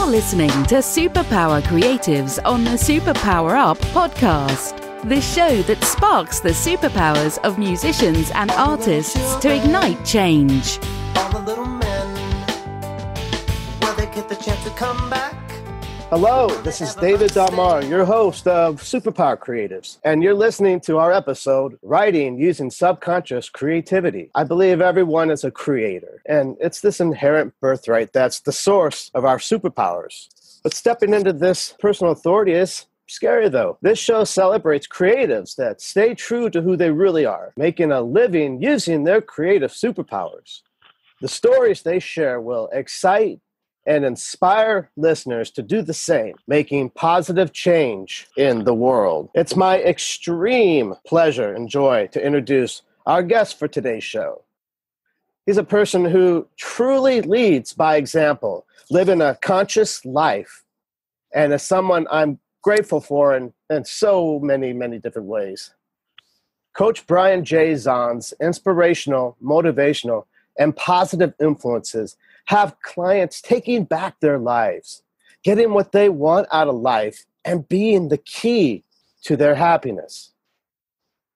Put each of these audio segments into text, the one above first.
listening to Superpower Creatives on the Superpower Up podcast. The show that sparks the superpowers of musicians and artists to ignite change. All the little men, will they get the chance to come back? Hello, this is David Damar, your host of Superpower Creatives, and you're listening to our episode, Writing Using Subconscious Creativity. I believe everyone is a creator, and it's this inherent birthright that's the source of our superpowers. But stepping into this personal authority is scary, though. This show celebrates creatives that stay true to who they really are, making a living using their creative superpowers. The stories they share will excite and inspire listeners to do the same, making positive change in the world. It's my extreme pleasure and joy to introduce our guest for today's show. He's a person who truly leads by example, living a conscious life, and is someone I'm grateful for in so many, many different ways. Coach Brian J. Zahn's inspirational, motivational, and positive influences have clients taking back their lives, getting what they want out of life, and being the key to their happiness.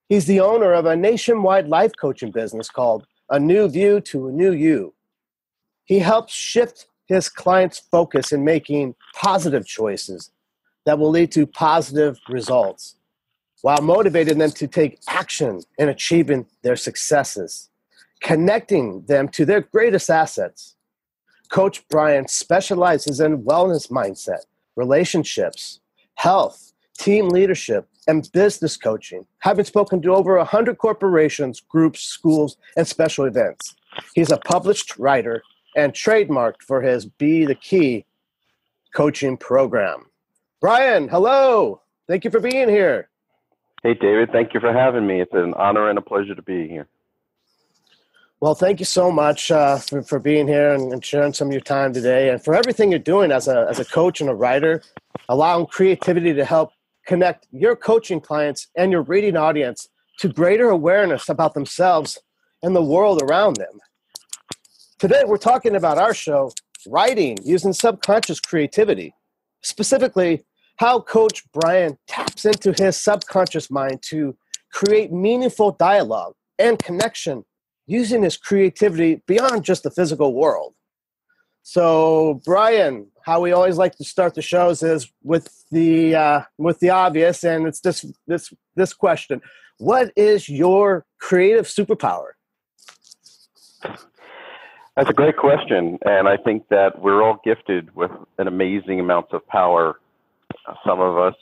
He's the owner of a nationwide life coaching business called A New View to a New You. He helps shift his clients' focus in making positive choices that will lead to positive results, while motivating them to take action in achieving their successes, connecting them to their greatest assets. Coach Brian specializes in wellness mindset, relationships, health, team leadership, and business coaching, having spoken to over 100 corporations, groups, schools, and special events. He's a published writer and trademarked for his Be the Key coaching program. Brian, hello. Thank you for being here. Hey, David. Thank you for having me. It's an honor and a pleasure to be here. Well, thank you so much for being here and sharing some of your time today, and for everything you're doing as a coach and a writer, allowing creativity to help connect your coaching clients and your reading audience to greater awareness about themselves and the world around them. Today, we're talking about our show, Writing Using Subconscious Creativity, specifically how Coach Brian taps into his subconscious mind to create meaningful dialogue and connection using his creativity beyond just the physical world. So, Brian, how we always like to start the shows is with the obvious, and it's this question: what is your creative superpower? That's a great question, and I think that we're all gifted with an amazing amount of power. Some of us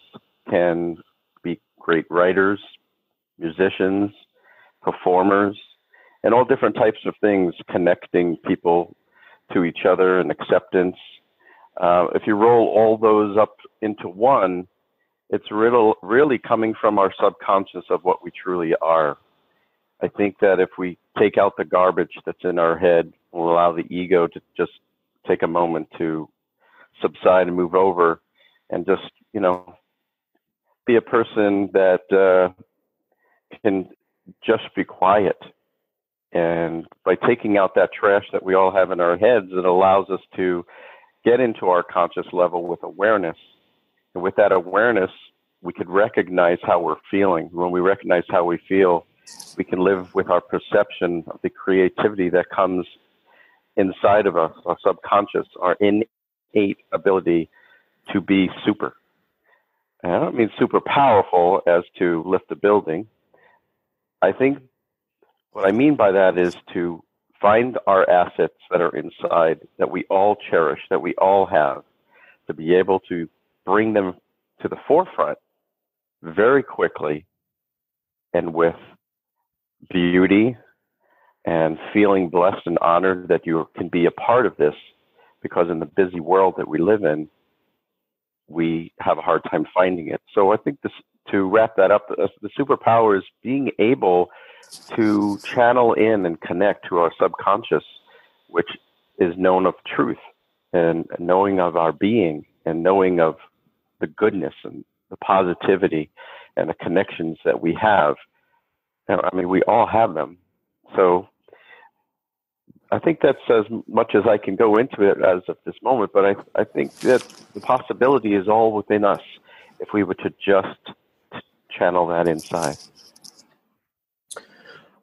can be great writers, musicians, performers, and all different types of things, connecting people to each other and acceptance. If you roll all those up into one, it's really coming from our subconscious of what we truly are. I think that if we take out the garbage that's in our head, we'll allow the ego to just take a moment to subside and move over and just, be a person that can just be quiet. And by taking out that trash that we all have in our heads, it allows us to get into our conscious level with awareness. And with that awareness, we could recognize how we're feeling. When we recognize how we feel, we can live with our perception of the creativity that comes inside of us, our subconscious, our innate ability to be super. And I don't mean super powerful as to lift a building. I think what I mean by that is to find our assets that are inside, that we all cherish, that we all have, to be able to bring them to the forefront very quickly and with beauty, and feeling blessed and honored that you can be a part of this, because in the busy world that we live in, we have a hard time finding it. So I think to wrap that up, the superpower is being able to channel in and connect to our subconscious, which is known of truth and knowing of our being and knowing of the goodness and the positivity and the connections that we have. I mean, we all have them. So I think that's as much as I can go into it as of this moment, but I think that the possibility is all within us if we were to just channel that inside.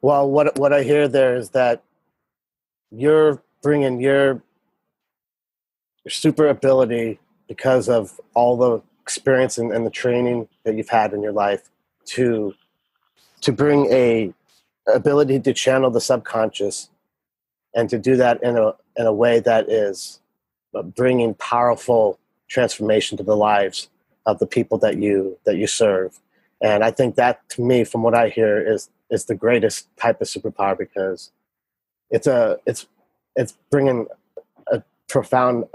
Well, what I hear there is that you're bringing your super ability because of all the experience and the training that you've had in your life to bring a ability to channel the subconscious and to do that in a way that is bringing powerful transformation to the lives of the people that you serve. And I think that, to me, from what I hear, is the greatest type of superpower, because it's bringing a profound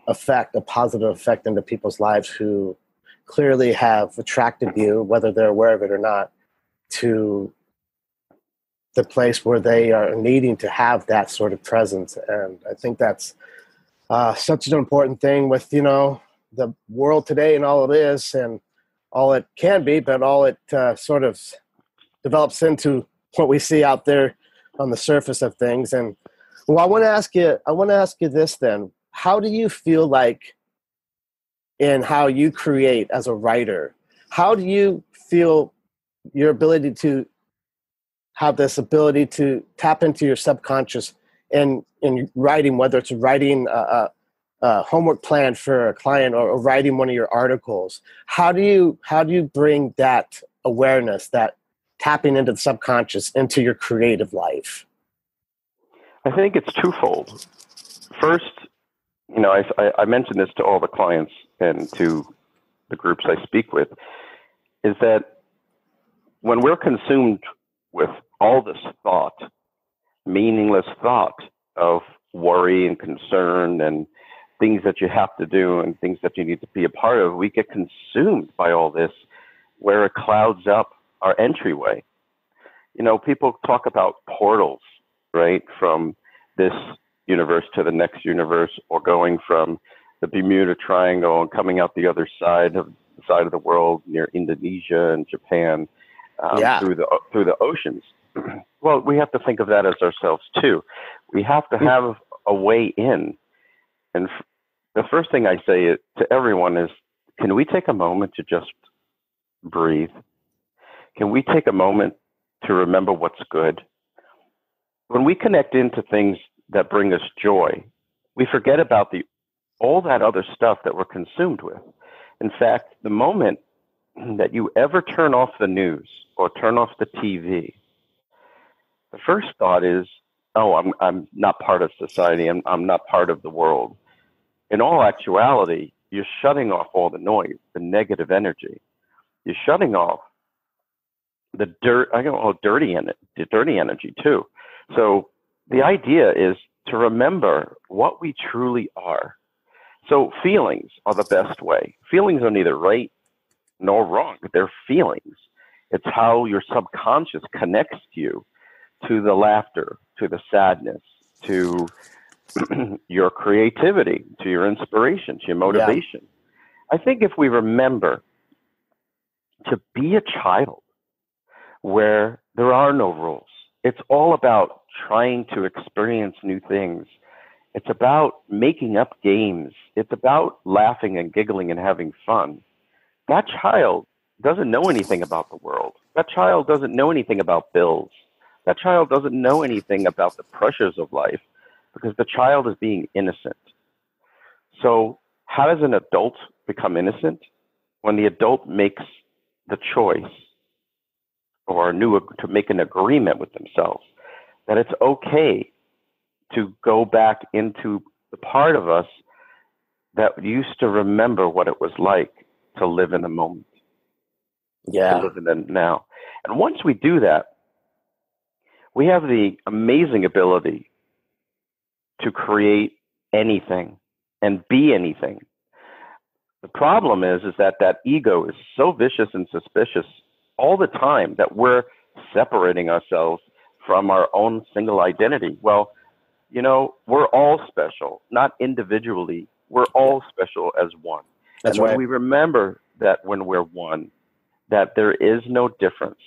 effect, a positive effect into people's lives who clearly have attracted you, whether they're aware of it or not, to the place where they are needing to have that sort of presence. And I think that's such an important thing with, the world today and all it is and all it can be, but all it sort of develops into what we see out there on the surface of things. And well, I want to ask you this then. How do you feel like in how you create as a writer? How do you feel your ability to have this ability to tap into your subconscious in writing, whether it's writing a homework plan for a client or writing one of your articles? How do you bring that awareness, that tapping into the subconscious, into your creative life? I think it's twofold. First, I mention this to all the clients and to the groups I speak with, is that when we're consumed with all this thought, meaningless thought of worry and concern and things that you have to do and things that you need to be a part of, we get consumed by all this where it clouds up our entryway. People talk about portals, right? From this universe to the next universe, or going from the Bermuda Triangle and coming out the other side of the world near Indonesia and Japan, through the oceans. Well, we have to think of that as ourselves too. We have to have a way in. And the first thing I say to everyone is, can we take a moment to just breathe? Can we take a moment to remember what's good? When we connect into things that bring us joy, we forget about all that other stuff that we're consumed with. In fact, the moment that you ever turn off the news or turn off the TV, the first thought is, oh, I'm not part of society. I'm not part of the world. In all actuality, you're shutting off all the noise, the negative energy. You're shutting off the dirty energy too. So the idea is to remember what we truly are. So feelings are the best way. Feelings are neither right nor wrong. They're feelings. It's how your subconscious connects you to the laughter, to the sadness, to your creativity, to your inspiration, to your motivation. Yeah. I think if we remember to be a child where there are no rules, it's all about trying to experience new things. It's about making up games. It's about laughing and giggling and having fun. That child doesn't know anything about the world. That child doesn't know anything about bills. That child doesn't know anything about the pressures of life, because the child is being innocent. So how does an adult become innocent? When the adult makes the choice to make an agreement with themselves that it's okay to go back into the part of us that used to remember what it was like to live in the moment. To live in the now. And once we do that, we have the amazing ability to create anything and be anything. The problem is that ego is so vicious and suspicious all the time that we're separating ourselves from our own single identity. Well, we're all special, not individually. We're all special as one. That's and when right. we remember that when we're one, that there is no difference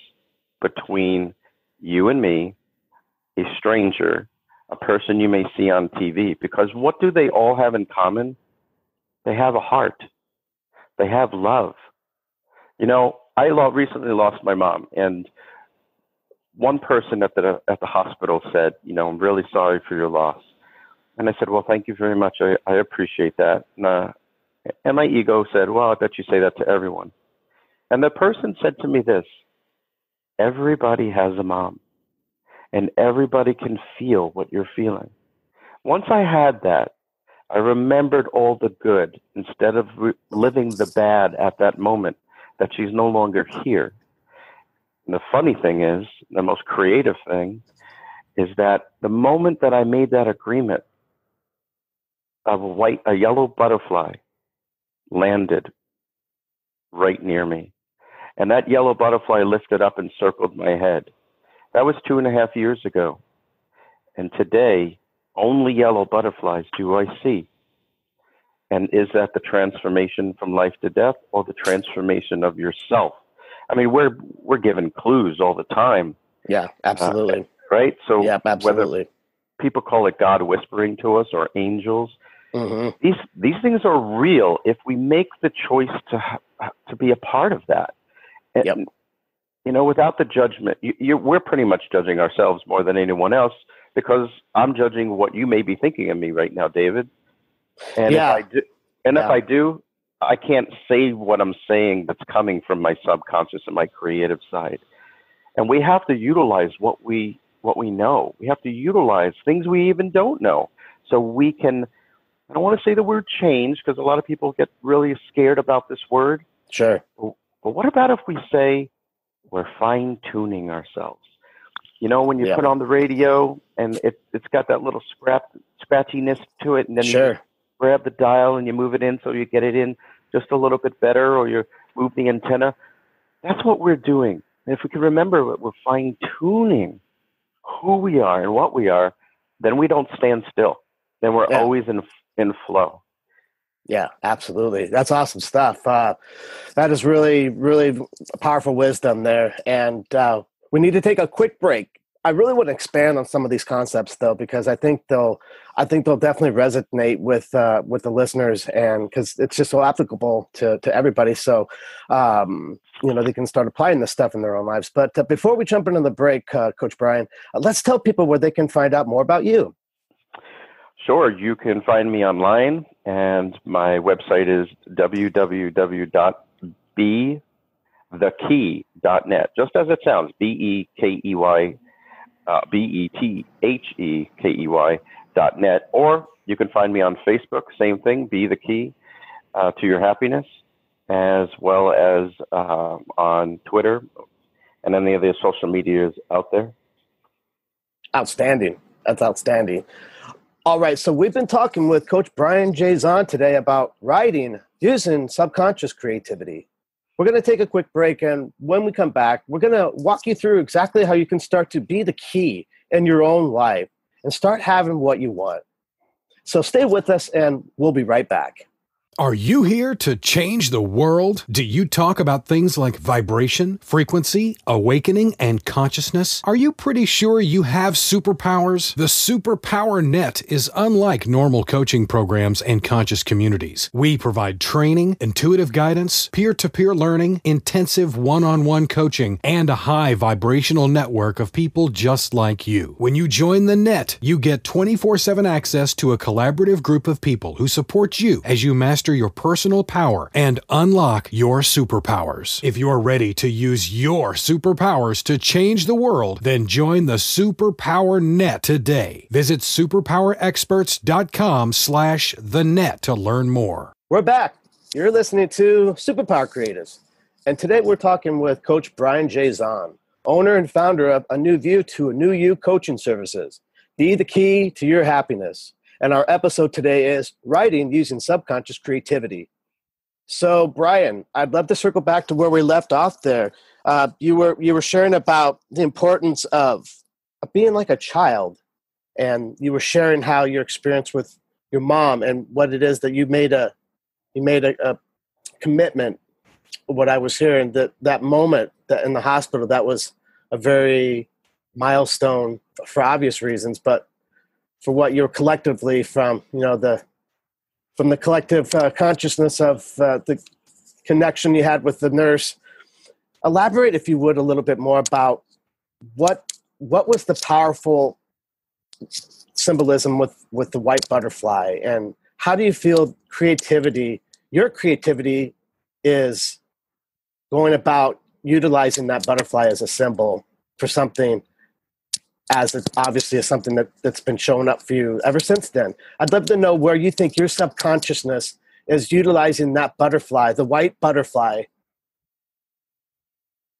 between you and me, a stranger, a person you may see on TV, because what do they all have in common? They have a heart. They have love. You know, recently lost my mom, and one person at the hospital said, you know, I'm really sorry for your loss. And I said, well, thank you very much. I appreciate that. And my ego said, well, I bet you say that to everyone. And the person said to me this: everybody has a mom, and everybody can feel what you're feeling. Once I had that, I remembered all the good instead of living the bad at that moment, that she's no longer here. And the funny thing is, the most creative thing is that the moment that I made that agreement, a yellow butterfly landed right near me. And that yellow butterfly lifted up and circled my head. That was 2.5 years ago. And today, only yellow butterflies do I see. And is that the transformation from life to death, or the transformation of yourself? I mean, we're given clues all the time. Yeah, absolutely. Right? So yeah, absolutely. Whether people call it God whispering to us or angels, mm-hmm. these things are real if we make the choice to be a part of that. And, yep. You know, without the judgment, we're pretty much judging ourselves more than anyone else, because I'm judging what you may be thinking of me right now, David. And yeah. if I do, I can't say what I'm saying that's coming from my subconscious and my creative side. And we have to utilize what we know. We have to utilize things we even don't know, so we can. I don't want to say the word change, because a lot of people get really scared about this word. Sure. But what about if we say we're fine-tuning ourselves? You know, when you put on the radio and it's got that little scratchiness to it, and then sure. you grab the dial and you move it in so you get it in just a little bit better, or you move the antenna. That's what we're doing. And if we can remember that we're fine-tuning who we are and what we are, then we don't stand still. Then we're always in flow. Yeah, absolutely. That's awesome stuff. That is really, really powerful wisdom there. And we need to take a quick break. I really want to expand on some of these concepts, though, because I think they'll definitely resonate with the listeners, and because it's just so applicable to everybody. So, they can start applying this stuff in their own lives. But before we jump into the break, Coach Brian, let's tell people where they can find out more about you. Sure. You can find me online, and my website is www.bethekey.net. Just as it sounds, BEKEY, BETHEKEY.net. Or you can find me on Facebook, same thing, Be the Key to Your Happiness, as well as on Twitter and any of the social medias out there. Outstanding. That's outstanding. All right, so we've been talking with Coach Brian J. Zahn today about writing using subconscious creativity. We're going to take a quick break, and when we come back, we're going to walk you through exactly how you can start to be the key in your own life and start having what you want. So stay with us, and we'll be right back. Are you here to change the world? Do you talk about things like vibration, frequency, awakening, and consciousness? Are you pretty sure you have superpowers? The Superpower Net is unlike normal coaching programs and conscious communities. We provide training, intuitive guidance, peer-to-peer learning, intensive one-on-one coaching, and a high vibrational network of people just like you. When you join the net, you get 24/7 access to a collaborative group of people who support you as you master your personal power and unlock your superpowers. If you're ready to use your superpowers to change the world, then join the Superpower Net today. Visit superpowerexperts.com/thenet to learn more. We're back. You're listening to Superpower Creatives. And today we're talking with Coach Brian J. Zahn, owner and founder of A New View to a New You coaching services. Be the key to your happiness. And our episode today is writing using subconscious creativity. So, Brian, I'd love to circle back to where we left off there. You were sharing about the importance of being like a child, and you were sharing how your experience with your mom and what it is that you made a commitment. What I was hearing, that moment that in the hospital, that was a very milestone for obvious reasons, but for what you're collectively from, from the collective consciousness of the connection you had with the nurse. Elaborate, if you would, a little bit more about what was the powerful symbolism with the white butterfly, and how do you feel your creativity is going about utilizing that butterfly as a symbol for something, as it obviously is something that's been showing up for you ever since then. I'd love to know where you think your subconsciousness is utilizing that butterfly, the white butterfly,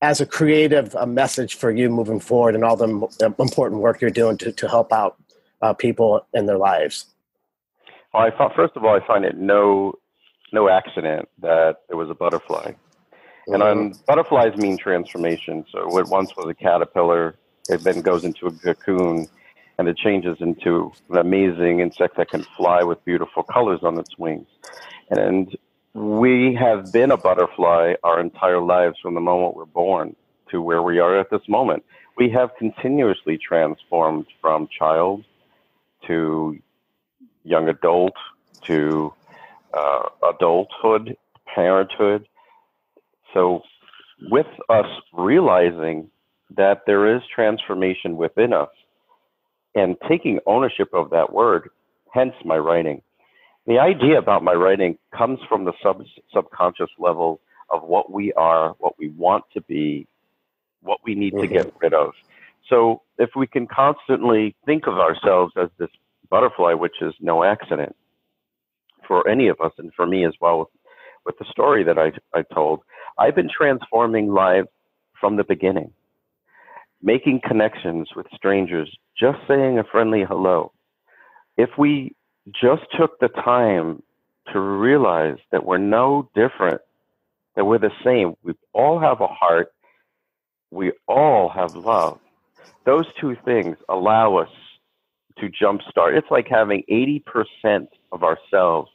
as a creative message for you moving forward and all the important work you're doing to help out people in their lives. Well, first of all, I find it no accident that it was a butterfly. And butterflies mean transformation. So what once was a caterpillar, it then goes into a cocoon, and it changes into an amazing insect that can fly with beautiful colors on its wings. And we have been a butterfly our entire lives from the moment we're born to where we are at this moment. We have continuously transformed from child to young adult to adulthood, parenthood. So with us realizing that there is transformation within us and taking ownership of that word, hence my writing. The idea about my writing comes from the subconscious level of what we are, what we want to be, what we need to get rid of. So if we can constantly think of ourselves as this butterfly, which is no accident for any of us, and for me as well, with the story that I told, I've been transforming lives from the beginning, making connections with strangers, just saying a friendly hello. If we just took the time to realize that we're no different, that we're the same, we all have a heart, we all have love. Those two things allow us to jumpstart. It's like having 80% of ourselves.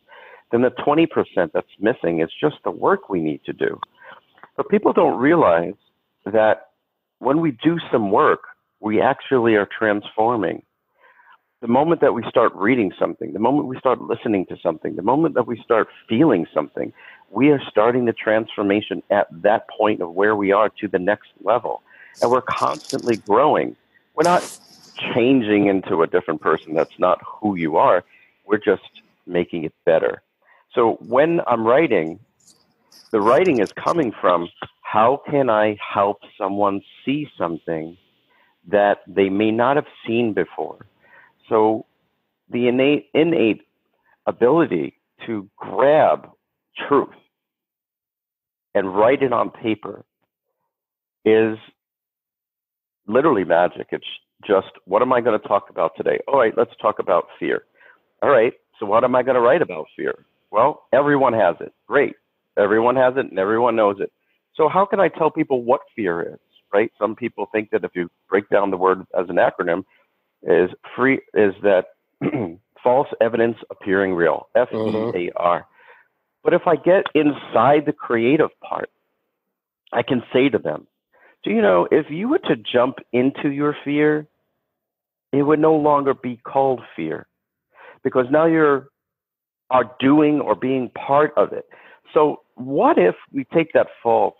Then the 20% that's missing is just the work we need to do. But people don't realize that when we do some work, we actually are transforming. The moment that we start reading something, the moment we start listening to something, the moment that we start feeling something, we are starting the transformation at that point of where we are to the next level. And we're constantly growing. We're not changing into a different person. That's not who you are. We're just making it better. So when I'm writing, the writing is coming from, how can I help someone see something that they may not have seen before? So the innate ability to grab truth and write it on paper is literally magic. It's just, what am I going to talk about today? All right, let's talk about fear. All right, so what am I going to write about fear? Well, everyone has it. Great. Everyone has it and everyone knows it. So how can I tell people what fear is, right? Some people think that if you break down the word as an acronym, is that false evidence appearing real, FEAR. But if I get inside the creative part, I can say to them, do you know, if you were to jump into your fear, it would no longer be called fear, because now you're doing or being part of it. So what if we take that false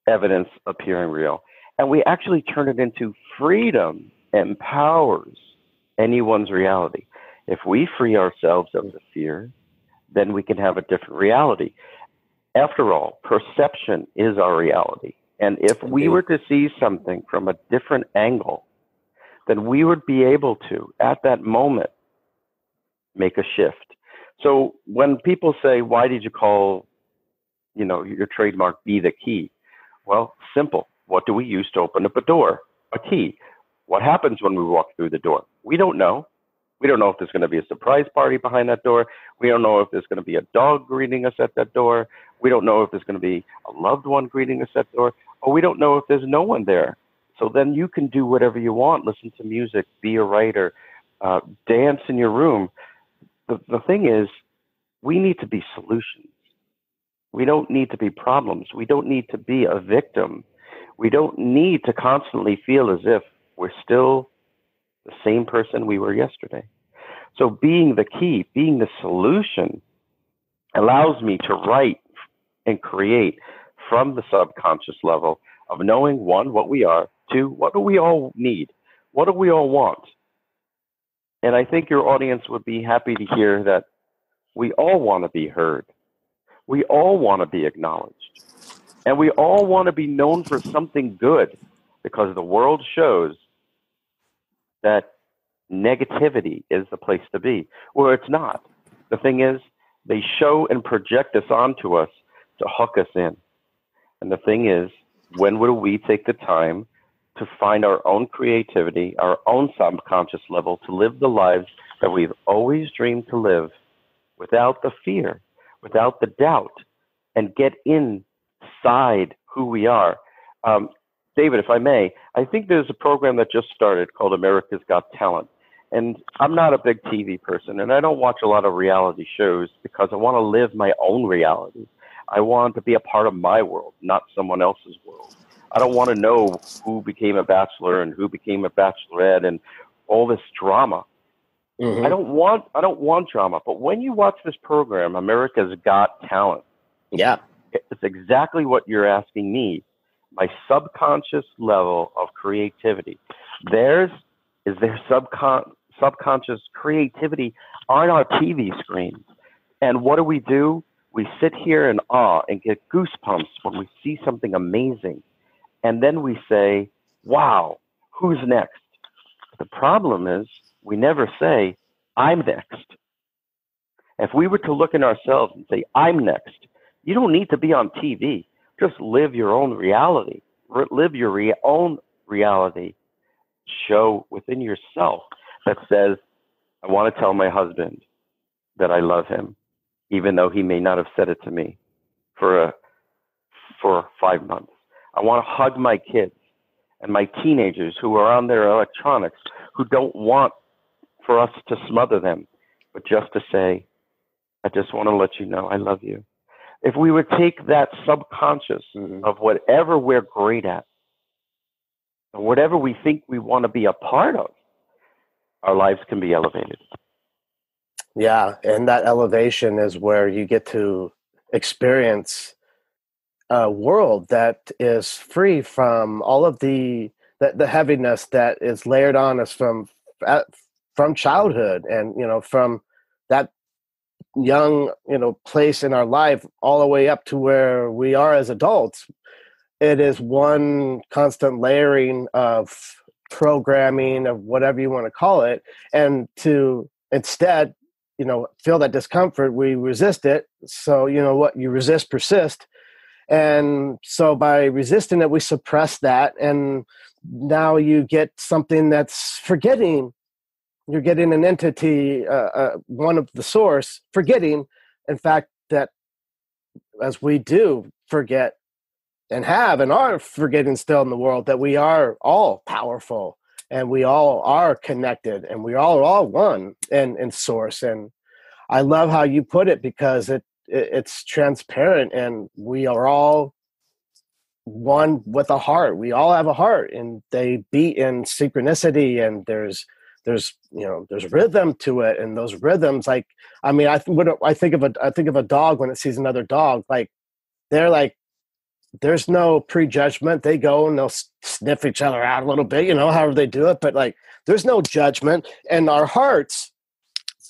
evidence appearing real and we actually turn it into freedom empowers anyone's reality? If we free ourselves of the fear, then we can have a different reality. After all, perception is our reality. And if we were to see something from a different angle, then we would be able to, at that moment, make a shift. So when people say, why did you call, your trademark Be the Key? Well, simple. What do we use to open up a door? A key. What happens when we walk through the door? We don't know. We don't know if there's going to be a surprise party behind that door. We don't know if there's going to be a dog greeting us at that door. We don't know if there's going to be a loved one greeting us at the door. Or we don't know if there's no one there. So then you can do whatever you want. Listen to music, be a writer, dance in your room. The thing is, we need to be solutions. We don't need to be problems. We don't need to be a victim. We don't need to constantly feel as if we're still the same person we were yesterday. So being the key, being the solution, allows me to write and create from the subconscious level of knowing, one, what we are, two, what do we all need, what do we all want. And I think your audience would be happy to hear that we all want to be heard. We all want to be acknowledged. And we all want to be known for something good, because the world shows that negativity is the place to be, where it's not. The thing is, they show and project this onto us to hook us in. And the thing is, when will we take the time to find our own creativity, our own subconscious level, to live the lives that we've always dreamed to live, without the fear, without the doubt, and get inside who we are? David, if I may, I think there's a program that just started called America's Got Talent. And I'm not a big TV person, and I don't watch a lot of reality shows because I want to live my own reality. I want to be a part of my world, not someone else's world. I don't want to know who became a bachelor and who became a bachelorette and all this drama. Mm-hmm. I don't want drama. But when you watch this program, America's Got Talent, yeah, it's exactly what you're asking me. My subconscious level of creativity. Theirs is their subconscious creativity on our TV screens. And what do? We sit here in awe and get goosebumps when we see something amazing. And then we say, wow, who's next? The problem is we never say, I'm next. If we were to look in ourselves and say, I'm next, you don't need to be on TV. Just live your own reality. Live your own reality. Show within yourself that says, I want to tell my husband that I love him, even though he may not have said it to me for 5 months. I want to hug my kids and my teenagers who are on their electronics, who don't want for us to smother them, but just to say, I just want to let you know I love you. If we would take that subconscious of whatever we're great at, and whatever we think we want to be a part of, our lives can be elevated. Yeah, and that elevation is where you get to experience a world that is free from all of the heaviness that is layered on us from childhood, and from that young place in our life all the way up to where we are as adults. It is one constant layering of programming, of whatever you want to call it, and to instead feel that discomfort, we resist it. So you resist, persist. And so by resisting it, we suppress that, and now you get something that's forgetting. You're getting an entity, one of the source, forgetting, in fact, that as we do forget and have and are forgetting still in the world, that we are all powerful and we all are connected and we all one in source. And I love how you put it, because it's transparent, and we are all one with a heart. We all have a heart, and they beat in synchronicity, and there's rhythm to it, and those rhythms, I think of a dog when it sees another dog, like they're like, there's no prejudgment. They go and they'll sniff each other out a little bit, however they do it, but like there's no judgment. And our hearts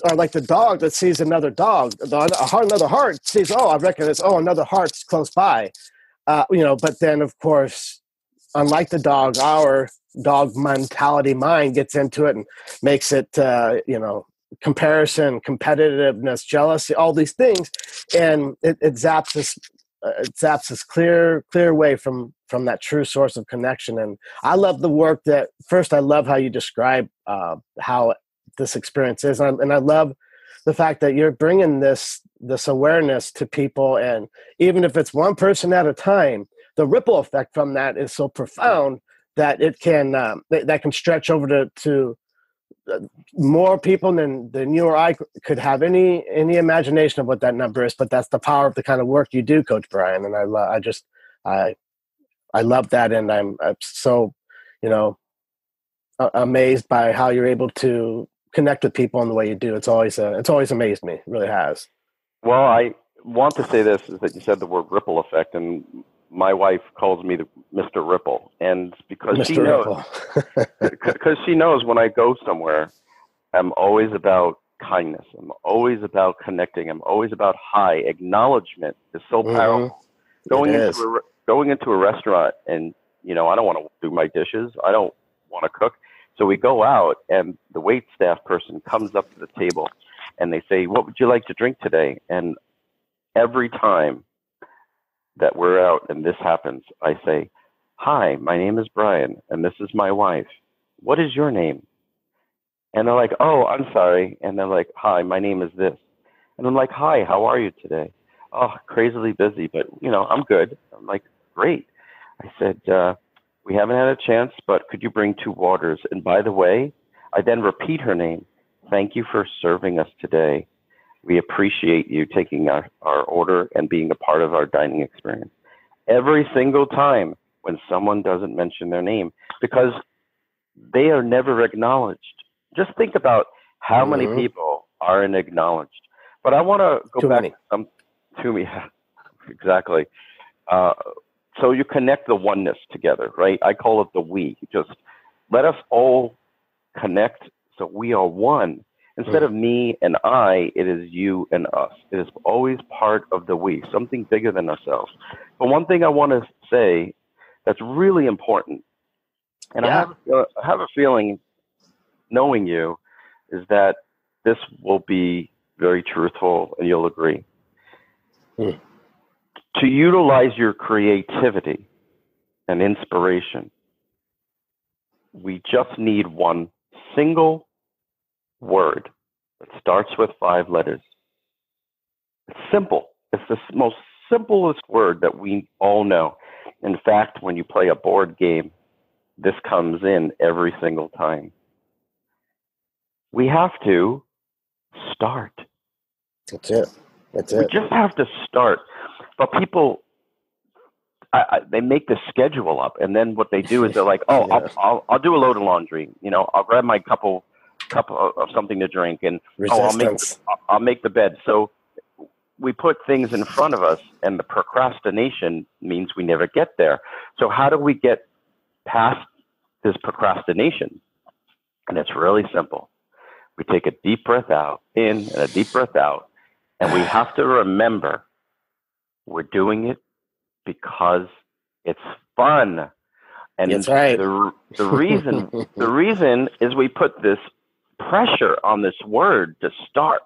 are like the dog that sees another dog. Another heart sees, I reckon it's another heart's close by, But then of course, unlike the dog, our dog mentality mind gets into it and makes it, comparison, competitiveness, jealousy, all these things, and it zaps us. It zaps this clear way from that true source of connection. And I love the work that, first, I love how you describe how this experience is, and I love the fact that you're bringing this awareness to people, and even if it's one person at a time, the ripple effect from that is so profound that it can that can stretch over to more people than you or I could have any imagination of what that number is. But that's the power of the kind of work you do, Coach Brian. And I love that. And I'm so, amazed by how you're able to connect with people in the way you do. It's always amazed me. It really has. Well, I want to say this, is that you said the word ripple effect, and my wife calls me the Mr. Ripple, and because Mr. she knows, Ripple. because she knows when I go somewhere, I'm always about kindness. I'm always about connecting. I'm always about hi. Acknowledgement is so powerful. Going into a restaurant, and I don't want to do my dishes. I don't want to cook. So we go out, and the wait staff person comes up to the table, and they say, "What would you like to drink today?" And every time that we're out and this happens, I say, "Hi, my name is Brian, and this is my wife. What is your name?" And they're like, "Oh, I'm sorry." And they're like, "Hi, my name is this." And I'm like, "Hi, how are you today?" "Oh, crazily busy, but I'm good." I'm like, "Great." I said, "We haven't had a chance, but could you bring 2 waters? And by the way," I then repeat her name, "Thank you for serving us today. We appreciate you taking our order and being a part of our dining experience." Every single time when someone doesn't mention their name, because they are never acknowledged. Just think about how many people aren't acknowledged. But I want to go back to me. Exactly. So you connect the oneness together, right? I call it the we. Just let us all connect so we are one. Instead of me and I, it is you and us. It is always part of the we, something bigger than ourselves. But one thing I want to say that's really important, and I have a feeling, knowing you, is that this will be very truthful, and you'll agree. To utilize your creativity and inspiration, we just need one single word that starts with 5 letters. It's simple. It's the most simplest word that we all know. In fact, when you play a board game, this comes in every single time. We have to start. That's it. We just have to start. But people, they make the schedule up, and then what they do is they're like, "Oh, I'll do a load of laundry. I'll grab my cup of something to drink, and I'll make the bed." So we put things in front of us, and the procrastination means we never get there. So how do we get past this procrastination? And it's really simple. We take a deep breath out, in, and a deep breath out, and we have to remember we're doing it because it's fun. And that's right. The reason is we put this pressure on this word to start.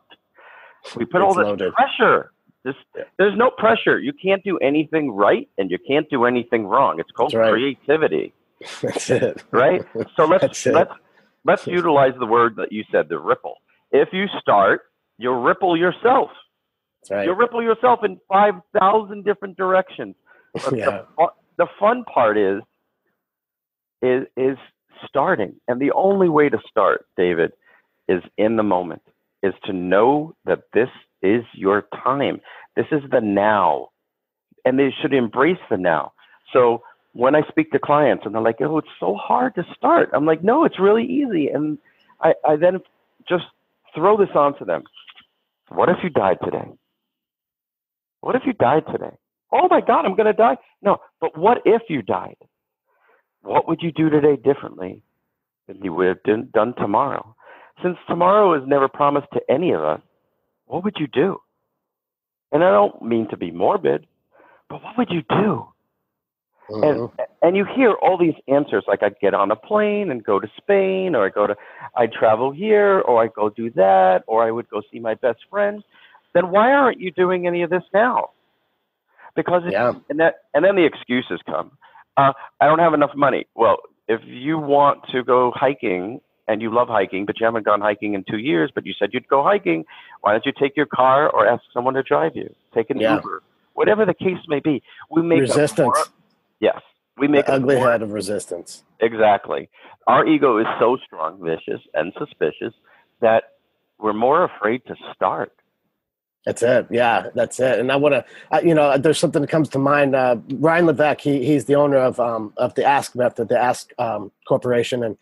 We put all this pressure. There's no pressure. You can't do anything right, and you can't do anything wrong. It's called creativity. That's it. Right? So let's utilize the word that you said, the ripple. If you start, you'll ripple yourself. That's right. You'll ripple yourself in 5,000 different directions. But the fun part is starting. And the only way to start, David, is in the moment, is to know that this is your time. This is the now. And they should embrace the now. So when I speak to clients and they're like, "Oh, it's so hard to start," I'm like, "No, it's really easy." And I then just throw this onto them. What if you died today? What if you died today? Oh my God, I'm going to die. No, but what if you died? What would you do today differently than you would have done tomorrow? Since tomorrow is never promised to any of us, what would you do? And I don't mean to be morbid, but what would you do? And you hear all these answers, like I'd get on a plane and go to Spain, or I'd travel here, or I'd go do that, or I would go see my best friend. Then why aren't you doing any of this now? Because and then the excuses come. I don't have enough money. Well, if you want to go hiking and you love hiking, but you haven't gone hiking in 2 years, but you said you'd go hiking, why don't you take your car or ask someone to drive you? Take an Uber, whatever the case may be. We make resistance. We make the ugly head of resistance. Exactly. Our ego is so strong, vicious, and suspicious that we're more afraid to start. That's it. Yeah, that's it. And I want to, there's something that comes to mind. Ryan Levesque, he's the owner of the Ask Method, the Ask Corporation, and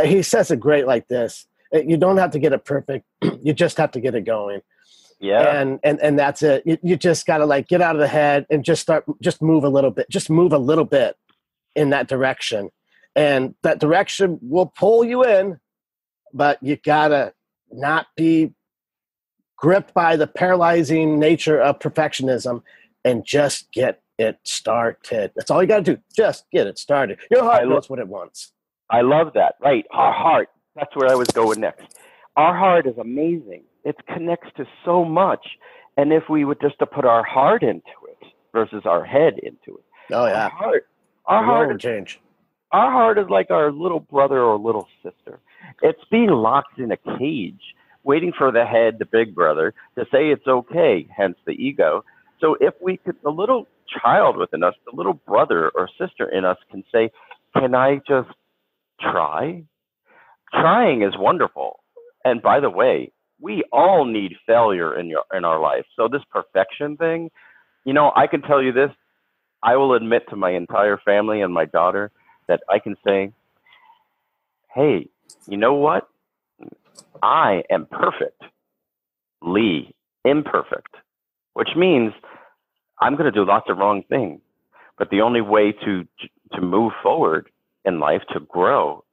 he says it great like this: you don't have to get it perfect, you just have to get it going. Yeah. And that's it. You just got to like get out of the head and just move a little bit in that direction, and that direction will pull you in, but you gotta not be gripped by the paralyzing nature of perfectionism and just get it started. That's all you got to do. Just get it started. Your heart knows what it wants. I love that. Right. Our heart. That's where I was going next. Our heart is amazing. It connects to so much. And if we would just to put our heart into it versus our head into it. Oh, yeah. Our heart would change. Our heart is like our little brother or little sister. It's being locked in a cage, waiting for the head, the big brother, to say it's okay, hence the ego. So if we could, the little child within us, the little brother or sister in us can say, can I just try? Trying is wonderful. And by the way, we all need failure in our life. So this perfection thing, I can tell you this, I will admit to my entire family and my daughter that I can say, hey, you know what? I am perfectly imperfect, which means I'm going to do lots of wrong things. But the only way to move forward in life, to grow,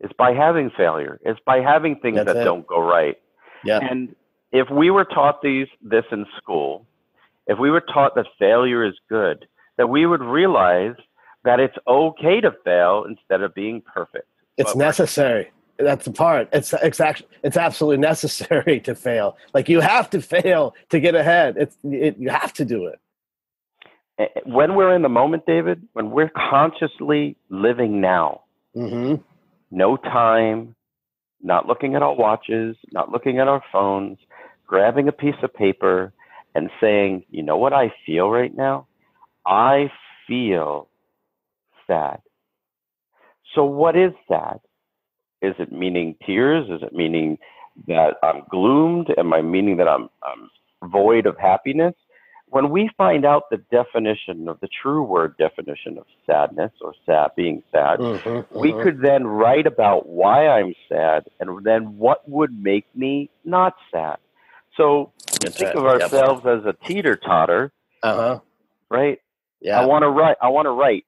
is by having failure. It's by having things that don't go right. Yeah. And if we were taught this in school, if we were taught that failure is good, that we would realize that it's okay to fail instead of being perfect. It's necessary. That's the part. It's absolutely necessary to fail. Like you have to fail to get ahead. You have to do it. When we're in the moment, David, when we're consciously living now, no time, not looking at our watches, not looking at our phones, grabbing a piece of paper and saying, you know what I feel right now? I feel sad. So what is sad? Is it meaning tears? Is it meaning that I'm gloomed? Am I meaning that I'm void of happiness? When we find out the definition of the true word definition of sadness or being sad, we could then write about why I'm sad and then what would make me not sad. So think of ourselves as a teeter-totter, right? Yeah. I want to write,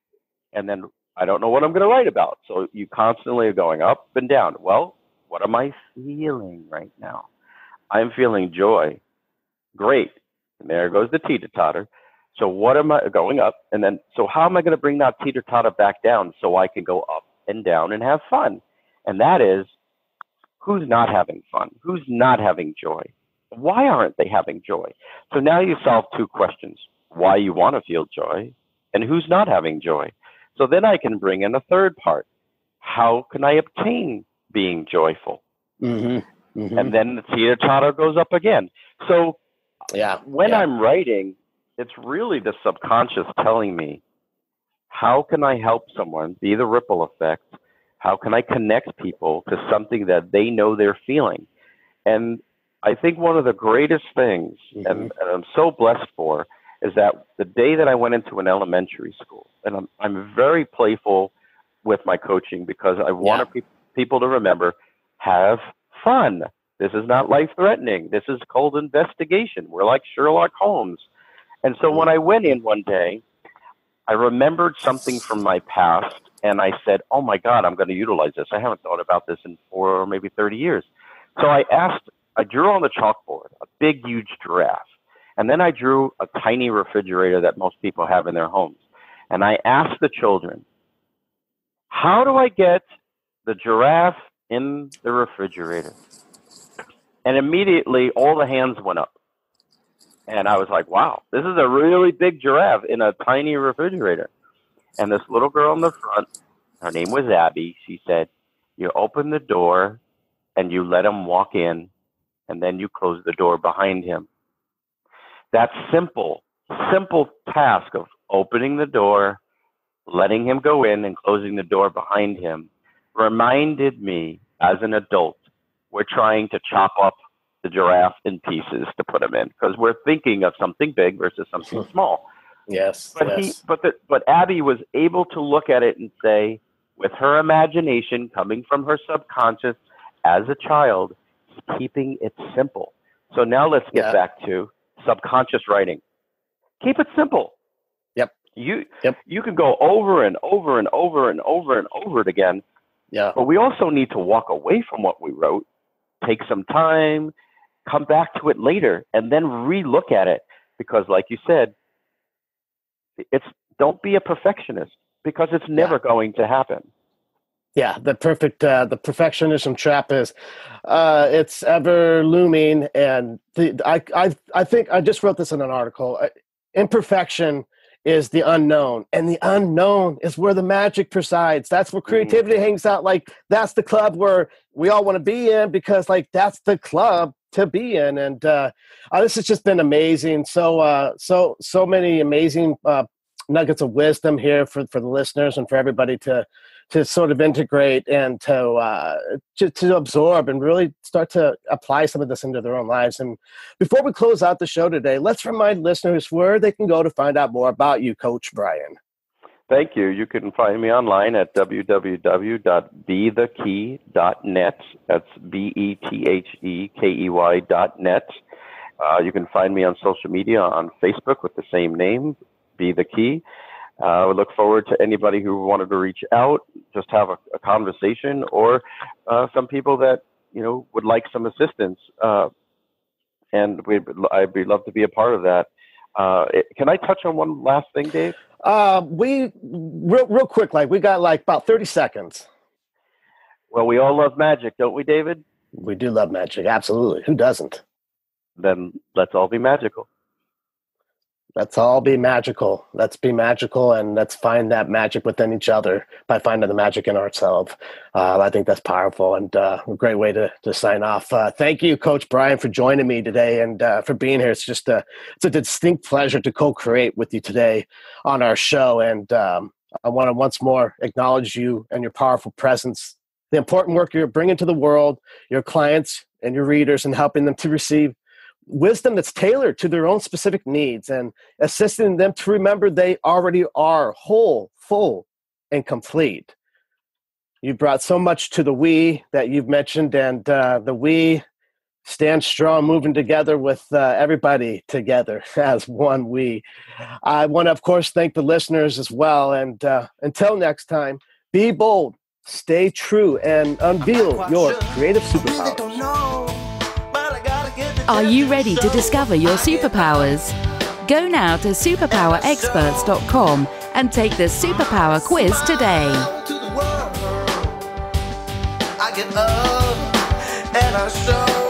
and then I don't know what I'm going to write about. So you constantly are going up and down. Well, what am I feeling right now? I'm feeling joy. Great. And there goes the teeter-totter. So what am I going up? And then, so how am I going to bring that teeter-totter back down so I can go up and down and have fun? And that is, who's not having fun? Who's not having joy? Why aren't they having joy? So now you solve two questions. Why you want to feel joy and who's not having joy. So then I can bring in a third part. How can I obtain being joyful? And then the teeter-totter goes up again. So when I'm writing, it's really the subconscious telling me, how can I help someone, be the ripple effect? How can I connect people to something that they know they're feeling? And I think one of the greatest things, and I'm so blessed for, is that the day that I went into an elementary school, and I'm very playful with my coaching because I want people to remember, have fun. This is not life-threatening. This is called investigation. We're like Sherlock Holmes. And so when I went in one day, I remembered something from my past, and I said, oh, my God, I'm going to utilize this. I haven't thought about this in 4 or maybe 30 years. So I drew on the chalkboard a big, huge giraffe. And then I drew a tiny refrigerator that most people have in their homes. And I asked the children, how do I get the giraffe in the refrigerator? And immediately all the hands went up. And I was like, wow, this is a really big giraffe in a tiny refrigerator. And this little girl in the front, her name was Abby, she said, you open the door and you let him walk in, and then you close the door behind him. That simple task of opening the door, letting him go in, and closing the door behind him reminded me as an adult, we're trying to chop up the giraffe in pieces to put him in, because we're thinking of something big versus something small. Yes. But Abby was able to look at it and say, with her imagination coming from her subconscious as a child, keeping it simple. So now let's get back to subconscious writing. Keep it simple. Yep. You can go over and over and over and over and over it again. Yeah. But we also need to walk away from what we wrote, take some time, come back to it later, and then re-look at it. Because like you said, don't be a perfectionist, because it's never going to happen. Yeah, the perfectionism trap is, it's ever looming, and I think I just wrote this in an article. Imperfection is the unknown, and the unknown is where the magic presides. That's where creativity hangs out. Like, that's the club where we all want to be in, because like that's the club to be in. And this has just been amazing. So many amazing nuggets of wisdom here for the listeners and for everybody to sort of integrate and to absorb and really start to apply some of this into their own lives. And before we close out the show today, let's remind listeners where they can go to find out more about you, Coach Brian. Thank you. You can find me online at www.bethekey.net. That's BETHEKEY.net. You can find me on social media on Facebook with the same name, Be The Key. We look forward to anybody who wanted to reach out, just have a conversation, or some people that would like some assistance, and I'd love to be a part of that. Can I touch on one last thing, Dave? Real quick, we got about 30 seconds. Well, we all love magic, don't we, David? We do love magic, absolutely. Who doesn't? Then let's all be magical. Let's all be magical. Let's be magical, and let's find that magic within each other by finding the magic in ourselves. I think that's powerful, and a great way to sign off. Thank you, Coach Brian, for joining me today and for being here. It's just it's a distinct pleasure to co-create with you today on our show. And I want to once more acknowledge you and your powerful presence, the important work you're bringing to the world, your clients and your readers, and helping them to receive wisdom that's tailored to their own specific needs, and assisting them to remember they already are whole, full, and complete. You brought so much to the we that you've mentioned, and the we stand strong, moving together with everybody together as one we. I want to, of course, thank the listeners as well. And until next time, be bold, stay true, and unveil your creative superpowers. Are you ready to discover your superpowers? Go now to superpowerexperts.com and take the Superpower Quiz today. I get up and I show